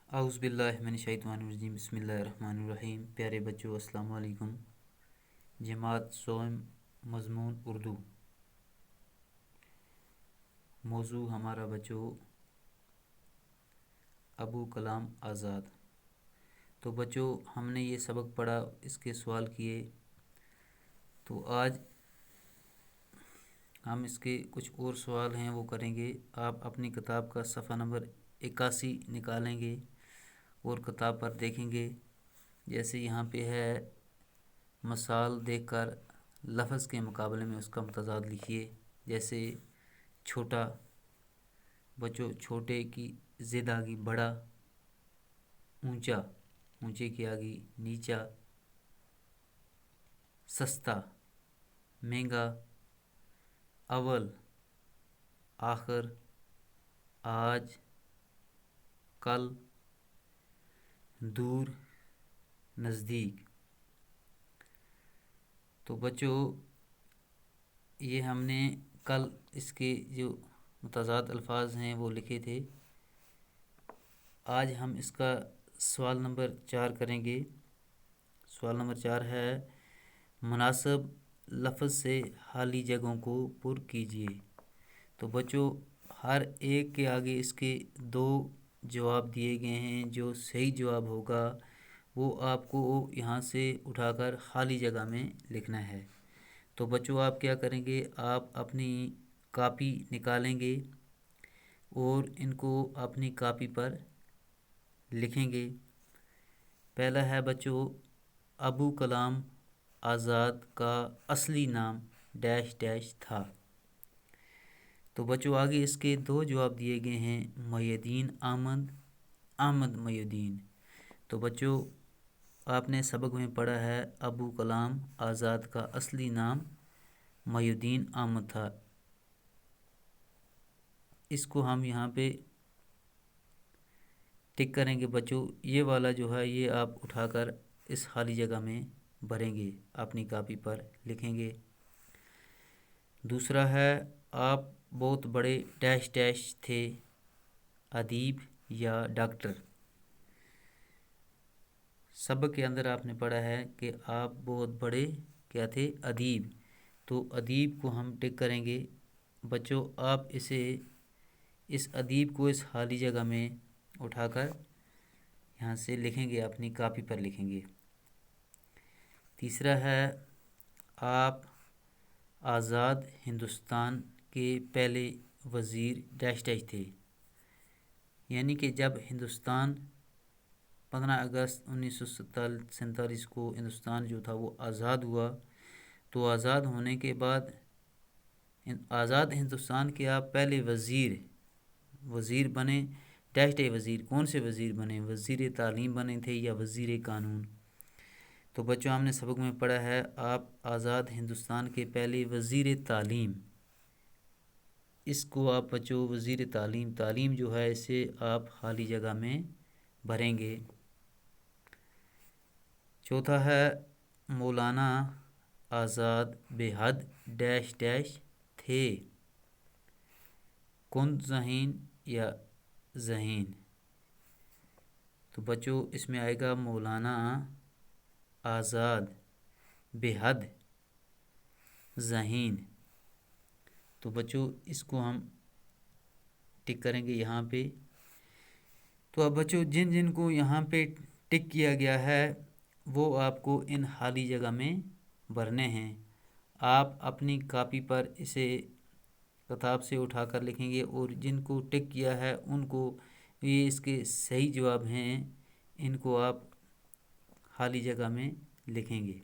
आउज़ बिल्लाहि मिनश शैतानिर रजीम बिस्मिल्लाहिर्रहमानिर्रहीम। प्यारे बच्चों, अस्सलाम वालेकुम। जमात सोम मज़मून उर्दू। मौजू हमारा बच्चों अबू कलाम आज़ाद। तो बच्चों हमने ये सबक पढ़ा, इसके सवाल किए। तो आज हम इसके कुछ और सवाल हैं वो करेंगे। आप अपनी किताब का सफ़ा नंबर 81 निकालेंगे और किताब पर देखेंगे। जैसे यहाँ पे है मसाल देखकर लफ्ज़ के मुकाबले में उसका मुतज़ाद लिखिए। जैसे छोटा, बच्चों छोटे की ज़िद आ गई बड़ा। ऊंचा, ऊंचे की आ गई नीचा। सस्ता, महंगा। अव्वल, आखिर, आज, कल, दूर, नज़दीक। तो बच्चों ये हमने कल इसके जो मुतज़ाद अल्फाज हैं वो लिखे थे। आज हम इसका सवाल नंबर 4 करेंगे। सवाल नंबर 4 है, मुनासिब लफ्ज़ से खाली जगहों को पुर कीजिए। तो बच्चों हर एक के आगे इसके 2 जवाब दिए गए हैं। जो सही जवाब होगा वो आपको यहाँ से उठाकर खाली जगह में लिखना है। तो बच्चों आप क्या करेंगे, आप अपनी कॉपी निकालेंगे और इनको अपनी कॉपी पर लिखेंगे। पहला है बच्चों, अबू कलाम आज़ाद का असली नाम डैश डैश था। तो बच्चों आगे इसके 2 जवाब दिए गए हैं, मुहिउद्दीन अहमद, अहमद मुहिउद्दीन। तो बच्चों आपने सबक में पढ़ा है अबू कलाम आज़ाद का असली नाम मुहिउद्दीन अहमद था। इसको हम यहाँ पे टिक करेंगे। बच्चों ये वाला जो है ये आप उठाकर इस खाली जगह में भरेंगे, अपनी कॉपी पर लिखेंगे। दूसरा है, आप बहुत बड़े डैश डैश थे, अदीब या डॉक्टर। सबक के अंदर आपने पढ़ा है कि आप बहुत बड़े क्या थे, अदीब। तो अदीब को हम टिक करेंगे। बच्चों आप इस अदीब को इस खाली जगह में उठाकर यहाँ से लिखेंगे, अपनी कॉपी पर लिखेंगे। तीसरा है, आप आज़ाद हिंदुस्तान के पहले वज़ीर डैश डैश थे। यानी कि जब हिंदुस्तान 15 अगस्त 1947 को हिंदुस्तान जो था वो आज़ाद हुआ, तो आज़ाद होने के बाद आज़ाद हिंदुस्तान के आप पहले वज़ीर बने डैश डैश वज़ीर। कौन से वज़ीर बने, वज़ीर तालीम बने थे या वज़ीर कानून। तो बच्चों हमने सबक में पढ़ा है आप आज़ाद हिंदुस्तान के पहले वज़ीर तालीम। इसको आप बच्चों वज़ीर तालीम, तालीम जो है इसे आप खाली जगह में भरेंगे। चौथा है, मौलाना आज़ाद बेहद डैश डैश थे, कुंद ज़हीन या ज़हीन। तो बच्चों इसमें आएगा मौलाना आज़ाद बेहद ज़हीन। तो बच्चों इसको हम टिक करेंगे यहाँ पे। तो अब बच्चों जिन जिन को यहाँ पे टिक किया गया है वो आपको इन खाली जगह में भरने हैं। आप अपनी कॉपी पर इसे किताब से उठाकर लिखेंगे और जिनको टिक किया है उनको ये इसके सही जवाब हैं, इनको आप खाली जगह में लिखेंगे।